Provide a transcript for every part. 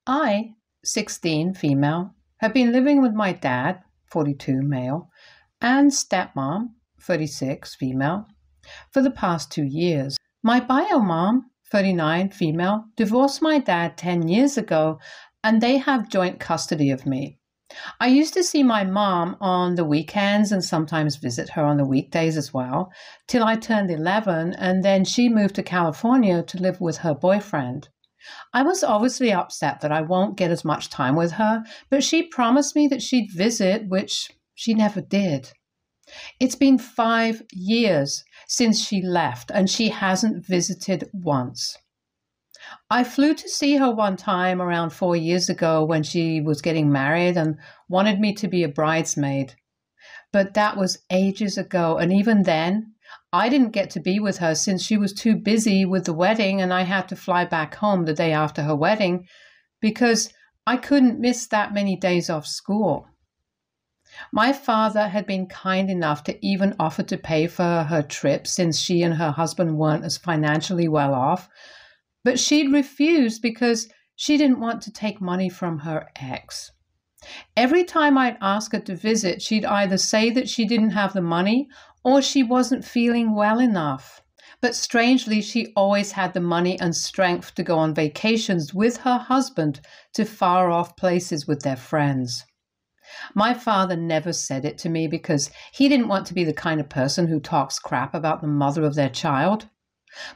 I, 16, female, have been living with my dad, 42, male, and stepmom, 36, female, for the past 2 years. My bio mom, 39, female, divorced my dad 10 years ago, and they have joint custody of me. I used to see my mom on the weekends and sometimes visit her on the weekdays as well, till I turned 11, and then she moved to California to live with her boyfriend. I was obviously upset that I won't get as much time with her, but she promised me that she'd visit, which she never did. It's been 5 years since she left, and she hasn't visited once. I flew to see her one time around 4 years ago when she was getting married and wanted me to be a bridesmaid. But that was ages ago, and even then, I didn't get to be with her since she was too busy with the wedding and I had to fly back home the day after her wedding because I couldn't miss that many days off school. My father had been kind enough to even offer to pay for her trip since she and her husband weren't as financially well off, but she'd refused because she didn't want to take money from her ex. Every time I'd ask her to visit, she'd either say that she didn't have the money or she wasn't feeling well enough. But strangely, she always had the money and strength to go on vacations with her husband to far-off places with their friends. My father never said it to me because he didn't want to be the kind of person who talks crap about the mother of their child.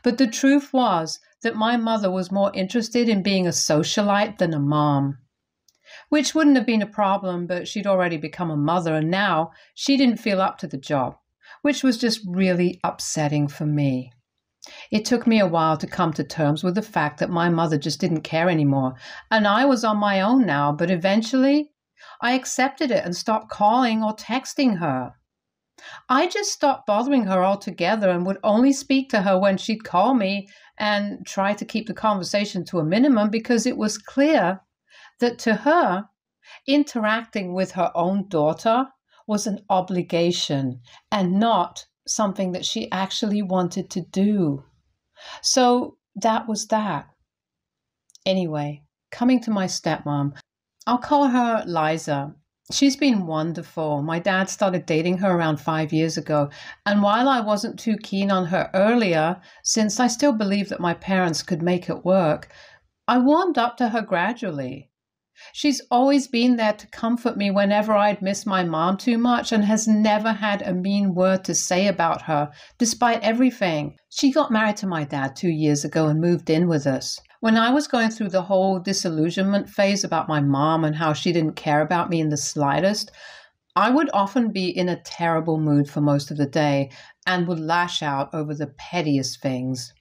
But the truth was that my mother was more interested in being a socialite than a mom. Which wouldn't have been a problem, but she'd already become a mother and now she didn't feel up to the job, which was just really upsetting for me. It took me a while to come to terms with the fact that my mother just didn't care anymore, and I was on my own now, but eventually I accepted it and stopped calling or texting her. I just stopped bothering her altogether and would only speak to her when she'd call me and try to keep the conversation to a minimum because it was clear that to her, interacting with her own daughter was an obligation and not something that she actually wanted to do. So that was that. Anyway, coming to my stepmom, I'll call her Liza. She's been wonderful. My dad started dating her around 5 years ago, and while I wasn't too keen on her earlier, since I still believed that my parents could make it work, I warmed up to her gradually. She's always been there to comfort me whenever I'd miss my mom too much and has never had a mean word to say about her, despite everything. She got married to my dad 2 years ago and moved in with us. When I was going through the whole disillusionment phase about my mom and how she didn't care about me in the slightest, I would often be in a terrible mood for most of the day and would lash out over the pettiest things.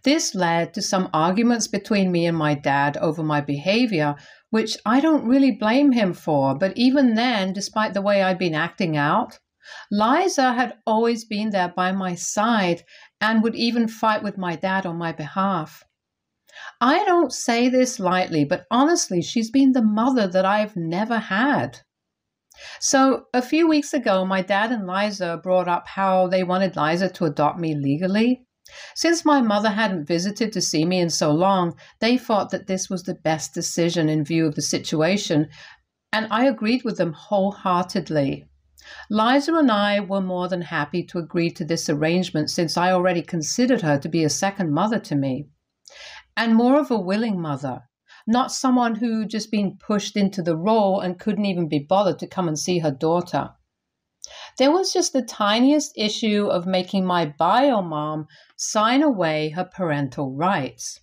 This led to some arguments between me and my dad over my behavior, which I don't really blame him for, but even then, despite the way I'd been acting out, Liza had always been there by my side and would even fight with my dad on my behalf. I don't say this lightly, but honestly, she's been the mother that I've never had. So a few weeks ago, my dad and Liza brought up how they wanted Liza to adopt me legally. Since my mother hadn't visited to see me in so long, they thought that this was the best decision in view of the situation, and I agreed with them wholeheartedly. Liza and I were more than happy to agree to this arrangement since I already considered her to be a second mother to me, and more of a willing mother, not someone who'd just been pushed into the role and couldn't even be bothered to come and see her daughter. There was just the tiniest issue of making my bio mom sign away her parental rights,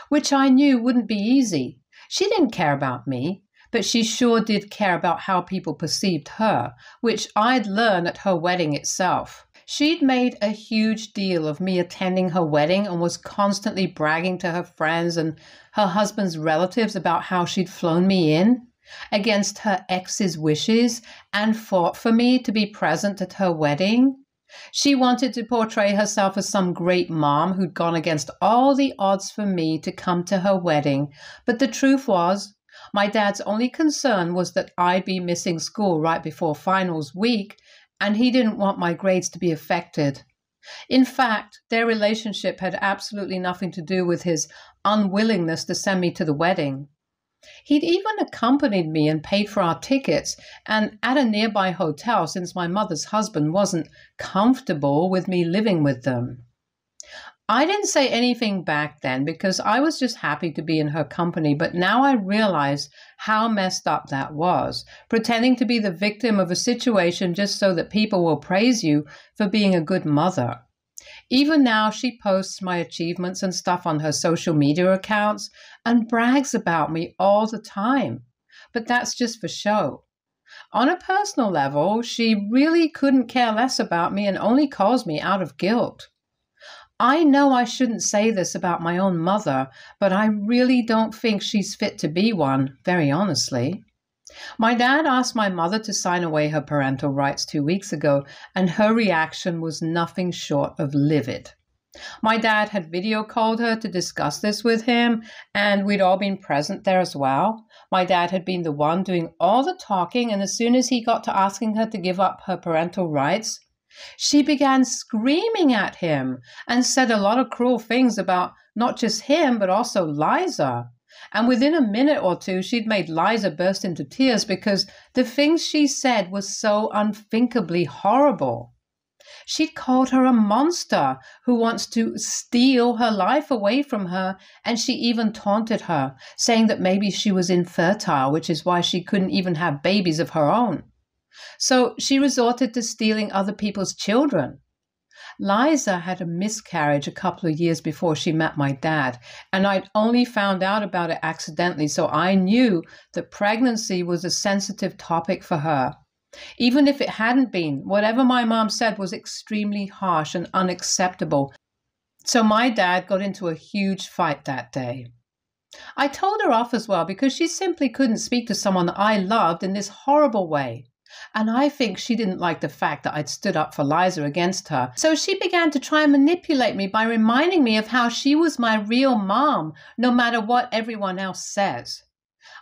which I knew wouldn't be easy. She didn't care about me, but she sure did care about how people perceived her, which I'd learned at her wedding itself. She'd made a huge deal of me attending her wedding and was constantly bragging to her friends and her husband's relatives about how she'd flown me in against her ex's wishes and fought for me to be present at her wedding. She wanted to portray herself as some great mom who'd gone against all the odds for me to come to her wedding, but the truth was, my dad's only concern was that I'd be missing school right before finals week, and he didn't want my grades to be affected. In fact, their relationship had absolutely nothing to do with his unwillingness to send me to the wedding. He'd even accompanied me and paid for our tickets and at a nearby hotel since my mother's husband wasn't comfortable with me living with them. I didn't say anything back then because I was just happy to be in her company, but now I realize how messed up that was, pretending to be the victim of a situation just so that people will praise you for being a good mother. Even now, she posts my achievements and stuff on her social media accounts and brags about me all the time. But that's just for show. On a personal level, she really couldn't care less about me and only calls me out of guilt. I know I shouldn't say this about my own mother, but I really don't think she's fit to be one, very honestly. My dad asked my mother to sign away her parental rights 2 weeks ago, and her reaction was nothing short of livid. My dad had video called her to discuss this with him, and we'd all been present there as well. My dad had been the one doing all the talking, and as soon as he got to asking her to give up her parental rights, she began screaming at him and said a lot of cruel things about not just him, but also Liza. And within a minute or two, she'd made Liza burst into tears because the things she said were so unthinkably horrible. She'd called her a monster who wants to steal her life away from her, and she even taunted her, saying that maybe she was infertile, which is why she couldn't even have babies of her own. So she resorted to stealing other people's children. Liza had a miscarriage a couple of years before she met my dad, and I'd only found out about it accidentally, so I knew that pregnancy was a sensitive topic for her. Even if it hadn't been, whatever my mom said was extremely harsh and unacceptable. So my dad got into a huge fight that day. I told her off as well because she simply couldn't speak to someone that I loved in this horrible way. And I think she didn't like the fact that I'd stood up for Liza against her. So she began to try and manipulate me by reminding me of how she was my real mom, no matter what everyone else says.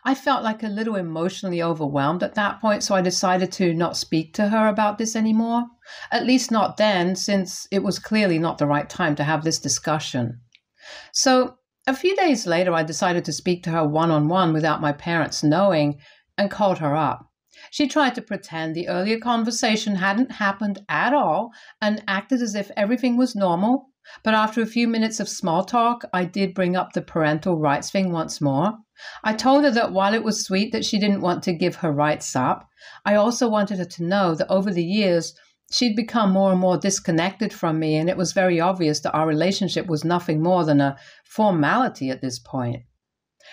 I felt like a little emotionally overwhelmed at that point, so I decided to not speak to her about this anymore. At least not then, since it was clearly not the right time to have this discussion. So a few days later, I decided to speak to her one-on-one without my parents knowing and called her up. She tried to pretend the earlier conversation hadn't happened at all and acted as if everything was normal. But after a few minutes of small talk, I did bring up the parental rights thing once more. I told her that while it was sweet that she didn't want to give her rights up, I also wanted her to know that over the years, she'd become more and more disconnected from me, and it was very obvious that our relationship was nothing more than a formality at this point.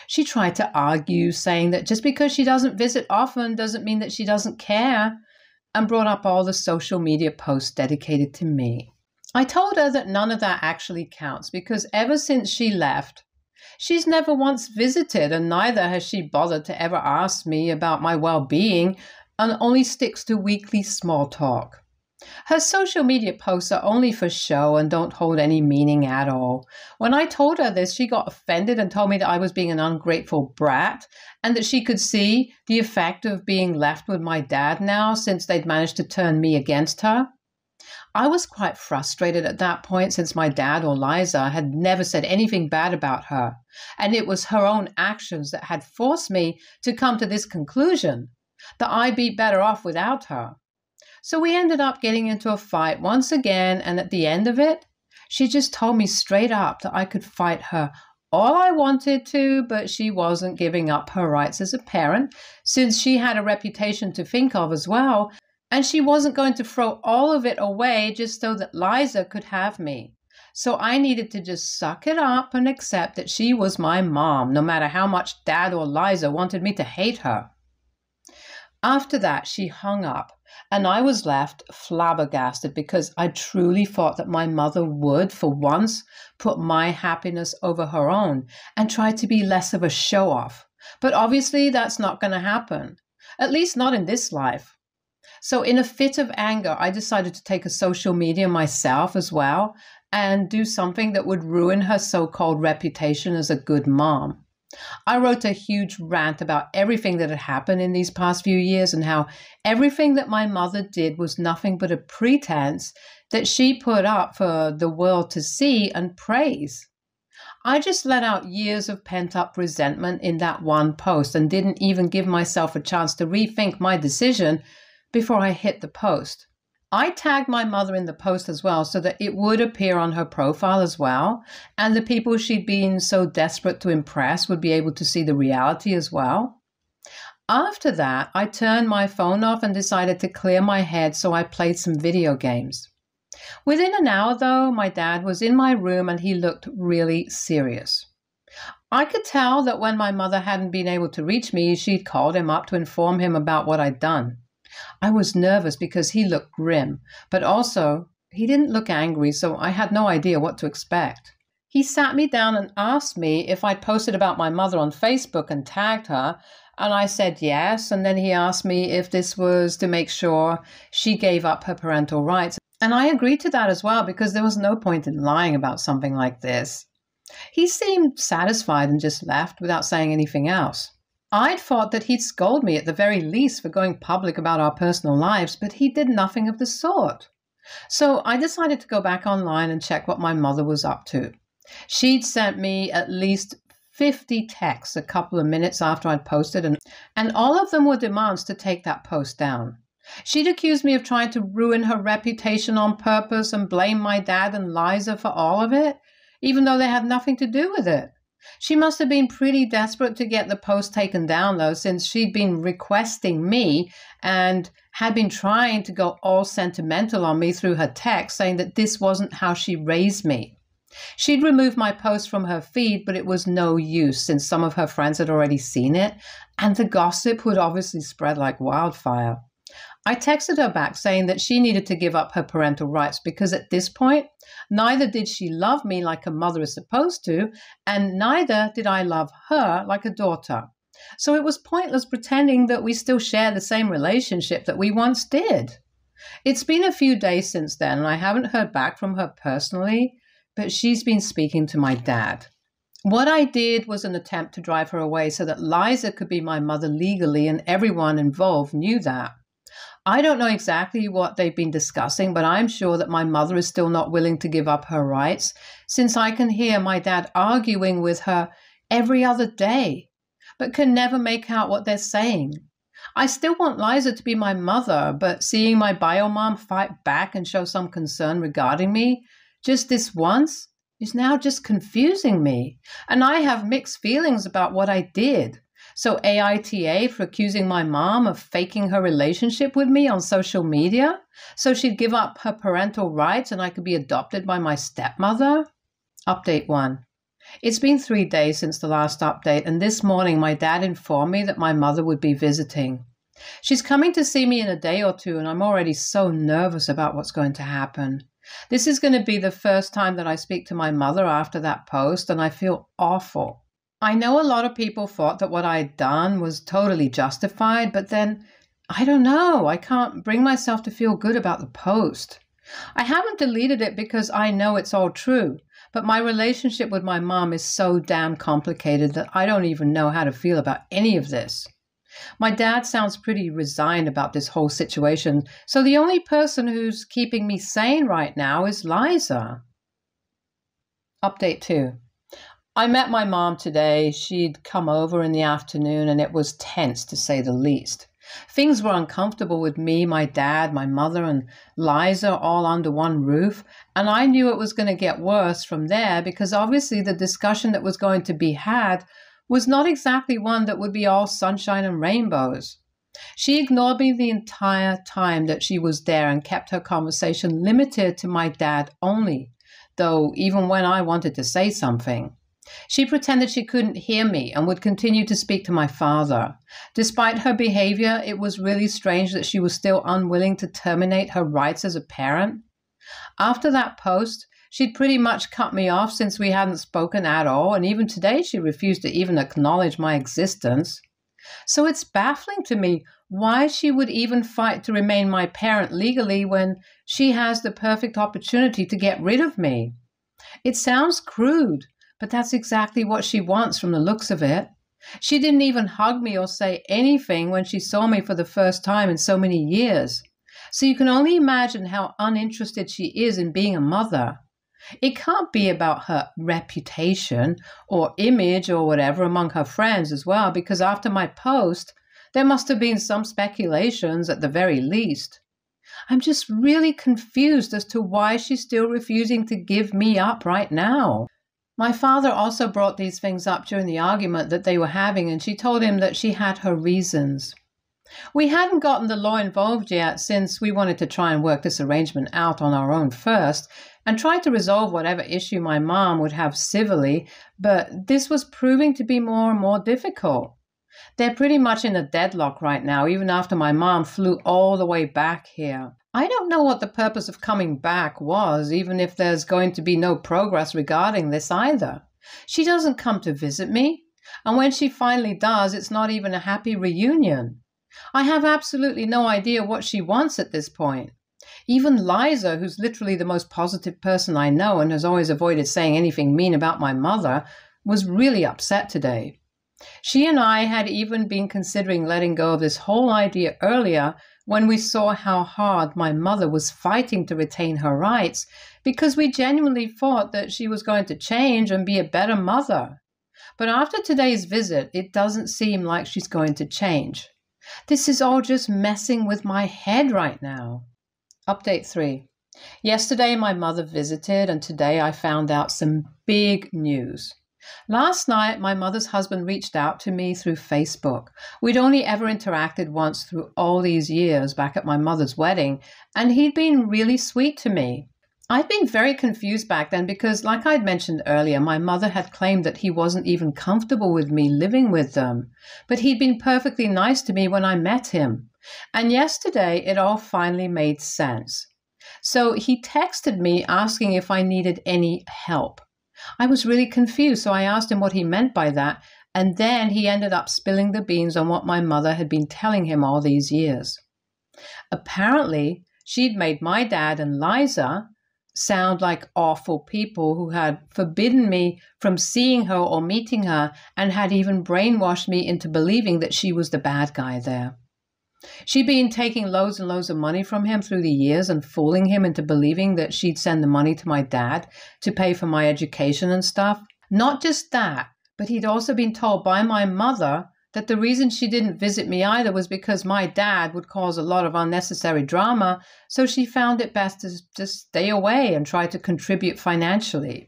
She tried to argue, saying that just because she doesn't visit often doesn't mean that she doesn't care, and brought up all the social media posts dedicated to me. I told her that none of that actually counts because ever since she left, she's never once visited, and neither has she bothered to ever ask me about my well-being, and only sticks to weekly small talk. Her social media posts are only for show and don't hold any meaning at all. When I told her this, she got offended and told me that I was being an ungrateful brat and that she could see the effect of being left with my dad now since they'd managed to turn me against her. I was quite frustrated at that point since my dad or Liza had never said anything bad about her, and it was her own actions that had forced me to come to this conclusion, that I'd be better off without her. So we ended up getting into a fight once again, and at the end of it, she just told me straight up that I could fight her all I wanted to, but she wasn't giving up her rights as a parent, since she had a reputation to think of as well, and she wasn't going to throw all of it away just so that Liza could have me. So I needed to just suck it up and accept that she was my mom, no matter how much Dad or Liza wanted me to hate her. After that, she hung up, and I was left flabbergasted because I truly thought that my mother would, for once, put my happiness over her own and try to be less of a show-off. But obviously, that's not going to happen, at least not in this life. So in a fit of anger, I decided to take a social media myself as well and do something that would ruin her so-called reputation as a good mom. I wrote a huge rant about everything that had happened in these past few years and how everything that my mother did was nothing but a pretense that she put up for the world to see and praise. I just let out years of pent-up resentment in that one post and didn't even give myself a chance to rethink my decision before I hit the post. I tagged my mother in the post as well so that it would appear on her profile as well, and the people she'd been so desperate to impress would be able to see the reality as well. After that, I turned my phone off and decided to clear my head, so I played some video games. Within an hour, though, my dad was in my room and he looked really serious. I could tell that when my mother hadn't been able to reach me, she'd called him up to inform him about what I'd done. I was nervous because he looked grim, but also he didn't look angry, so I had no idea what to expect. He sat me down and asked me if I'd posted about my mother on Facebook and tagged her, and I said yes, and then he asked me if this was to make sure she gave up her parental rights. And I agreed to that as well because there was no point in lying about something like this. He seemed satisfied and just left without saying anything else. I'd thought that he'd scold me at the very least for going public about our personal lives, but he did nothing of the sort. So I decided to go back online and check what my mother was up to. She'd sent me at least 50 texts a couple of minutes after I'd posted, and all of them were demands to take that post down. She'd accused me of trying to ruin her reputation on purpose and blame my dad and Liza for all of it, even though they had nothing to do with it. She must have been pretty desperate to get the post taken down, though, since she'd been requesting me and had been trying to go all sentimental on me through her text, saying that this wasn't how she raised me. She'd removed my post from her feed, but it was no use since some of her friends had already seen it, and the gossip would obviously spread like wildfire. I texted her back saying that she needed to give up her parental rights because at this point, neither did she love me like a mother is supposed to, and neither did I love her like a daughter. So it was pointless pretending that we still share the same relationship that we once did. It's been a few days since then, and I haven't heard back from her personally, but she's been speaking to my dad. What I did was an attempt to drive her away so that Liza could be my mother legally, and everyone involved knew that. I don't know exactly what they've been discussing, but I'm sure that my mother is still not willing to give up her rights, since I can hear my dad arguing with her every other day, but can never make out what they're saying. I still want Liza to be my mother, but seeing my bio mom fight back and show some concern regarding me, just this once, is now just confusing me, and I have mixed feelings about what I did. So AITA for accusing my mom of faking her relationship with me on social media so she'd give up her parental rights and I could be adopted by my stepmother? Update 1. It's been 3 days since the last update, and this morning my dad informed me that my mother would be visiting. She's coming to see me in a day or two, and I'm already so nervous about what's going to happen. This is going to be the first time that I speak to my mother after that post, and I feel awful. I know a lot of people thought that what I had done was totally justified, but then, I don't know, I can't bring myself to feel good about the post. I haven't deleted it because I know it's all true, but my relationship with my mom is so damn complicated that I don't even know how to feel about any of this. My dad sounds pretty resigned about this whole situation, so the only person who's keeping me sane right now is Liza. Update 2. I met my mom today. She'd come over in the afternoon, and it was tense to say the least. Things were uncomfortable with me, my dad, my mother, and Liza all under one roof, and I knew it was going to get worse from there because obviously the discussion that was going to be had was not exactly one that would be all sunshine and rainbows. She ignored me the entire time that she was there and kept her conversation limited to my dad only, though even when I wanted to say something. She pretended she couldn't hear me and would continue to speak to my father. Despite her behavior, it was really strange that she was still unwilling to terminate her rights as a parent. After that post, she'd pretty much cut me off since we hadn't spoken at all, and even today she refused to even acknowledge my existence. So it's baffling to me why she would even fight to remain my parent legally when she has the perfect opportunity to get rid of me. It sounds crude, but that's exactly what she wants from the looks of it. She didn't even hug me or say anything when she saw me for the first time in so many years. So you can only imagine how uninterested she is in being a mother. It can't be about her reputation or image or whatever among her friends as well, because after my post, there must have been some speculations at the very least. I'm just really confused as to why she's still refusing to give me up right now. My father also brought these things up during the argument that they were having, and she told him that she had her reasons. We hadn't gotten the law involved yet, since we wanted to try and work this arrangement out on our own first and try to resolve whatever issue my mom would have civilly, but this was proving to be more and more difficult. They're pretty much in a deadlock right now, even after my mom flew all the way back here. I don't know what the purpose of coming back was, even if there's going to be no progress regarding this either. She doesn't come to visit me, and when she finally does, it's not even a happy reunion. I have absolutely no idea what she wants at this point. Even Liza, who's literally the most positive person I know and has always avoided saying anything mean about my mother, was really upset today. She and I had even been considering letting go of this whole idea earlier when we saw how hard my mother was fighting to retain her rights, because we genuinely thought that she was going to change and be a better mother. But after today's visit, it doesn't seem like she's going to change. This is all just messing with my head right now. Update 3. Yesterday my mother visited, and today I found out some big news. Last night my mother's husband reached out to me through Facebook. We'd only ever interacted once through all these years back at my mother's wedding, and he'd been really sweet to me. I'd been very confused back then because, like I'd mentioned earlier, my mother had claimed that he wasn't even comfortable with me living with them. But he'd been perfectly nice to me when I met him. And yesterday, it all finally made sense. So he texted me asking if I needed any help. I was really confused, so I asked him what he meant by that, and then he ended up spilling the beans on what my mother had been telling him all these years. Apparently, she'd made my dad and Liza sound like awful people who had forbidden me from seeing her or meeting her, and had even brainwashed me into believing that she was the bad guy there. She'd been taking loads and loads of money from him through the years and fooling him into believing that she'd send the money to my dad to pay for my education and stuff. Not just that, but he'd also been told by my mother that the reason she didn't visit me either was because my dad would cause a lot of unnecessary drama, so she found it best to just stay away and try to contribute financially.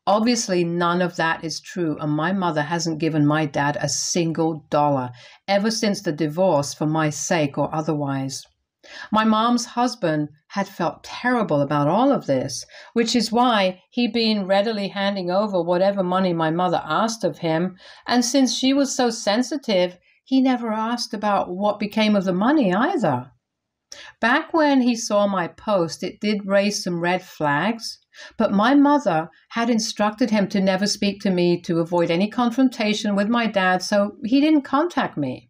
Obviously, none of that is true, and my mother hasn't given my dad a single dollar ever since the divorce for my sake or otherwise. My mom's husband had felt terrible about all of this, which is why he'd been readily handing over whatever money my mother asked of him, and since she was so sensitive, he never asked about what became of the money either. Back when he saw my post, it did raise some red flags, but my mother had instructed him to never speak to me to avoid any confrontation with my dad, so he didn't contact me.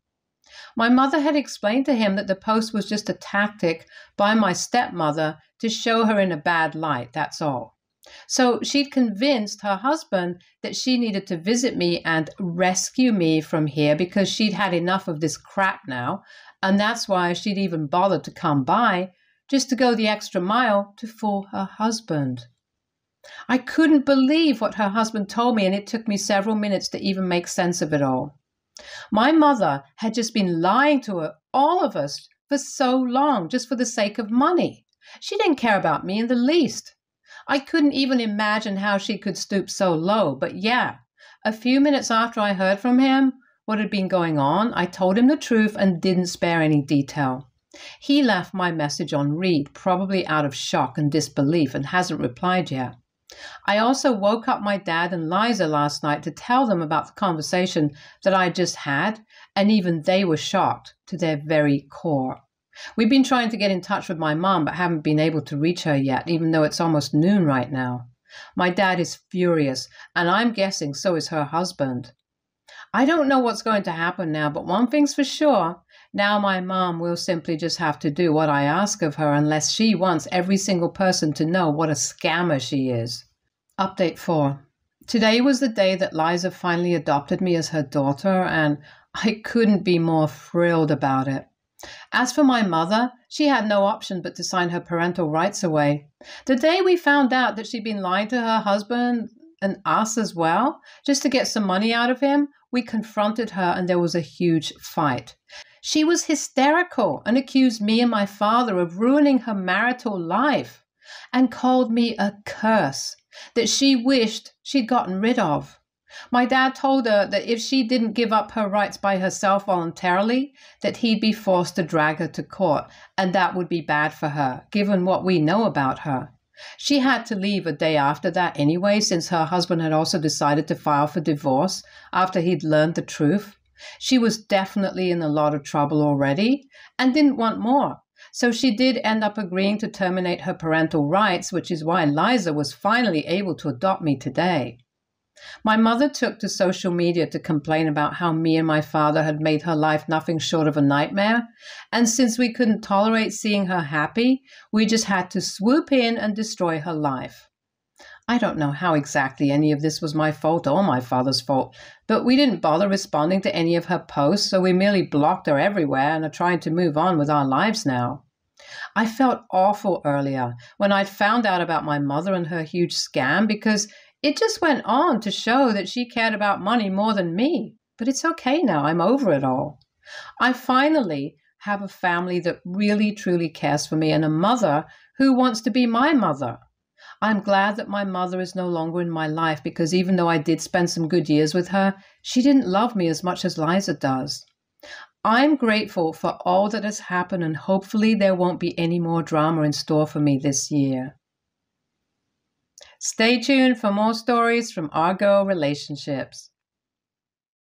My mother had explained to him that the post was just a tactic by my stepmother to show her in a bad light, that's all. So she'd convinced her husband that she needed to visit me and rescue me from here because she'd had enough of this crap now, and that's why she'd even bothered to come by, just to go the extra mile to fool her husband. I couldn't believe what her husband told me, and it took me several minutes to even make sense of it all. My mother had just been lying to all of us for so long, just for the sake of money. She didn't care about me in the least. I couldn't even imagine how she could stoop so low, but yeah, a few minutes after I heard from him what had been going on, I told him the truth and didn't spare any detail. He left my message on read, probably out of shock and disbelief, and hasn't replied yet. I also woke up my dad and Liza last night to tell them about the conversation that I just had, and even they were shocked to their very core. We've been trying to get in touch with my mom, but haven't been able to reach her yet, even though it's almost noon right now. My dad is furious, and I'm guessing so is her husband. I don't know what's going to happen now, but one thing's for sure. Now my mom will simply just have to do what I ask of her unless she wants every single person to know what a scammer she is. Update 4. Today was the day that Liza finally adopted me as her daughter, and I couldn't be more thrilled about it. As for my mother, she had no option but to sign her parental rights away. The day we found out that she'd been lying to her husband and us as well, just to get some money out of him, we confronted her and there was a huge fight. She was hysterical and accused me and my father of ruining her marital life and called me a curse that she wished she'd gotten rid of. My dad told her that if she didn't give up her rights by herself voluntarily, that he'd be forced to drag her to court, and that would be bad for her, given what we know about her. She had to leave a day after that anyway, since her husband had also decided to file for divorce after he'd learned the truth. She was definitely in a lot of trouble already and didn't want more. So she did end up agreeing to terminate her parental rights, which is why Liza was finally able to adopt me today. My mother took to social media to complain about how me and my father had made her life nothing short of a nightmare, and since we couldn't tolerate seeing her happy, we just had to swoop in and destroy her life. I don't know how exactly any of this was my fault or my father's fault, but we didn't bother responding to any of her posts, so we merely blocked her everywhere and are trying to move on with our lives now. I felt awful earlier when I'd found out about my mother and her huge scam, because it just went on to show that she cared about money more than me. But it's okay now. I'm over it all. I finally have a family that really, truly cares for me and a mother who wants to be my mother. I'm glad that my mother is no longer in my life, because even though I did spend some good years with her, she didn't love me as much as Liza does. I'm grateful for all that has happened, and hopefully there won't be any more drama in store for me this year. Stay tuned for more stories from our girl relationships.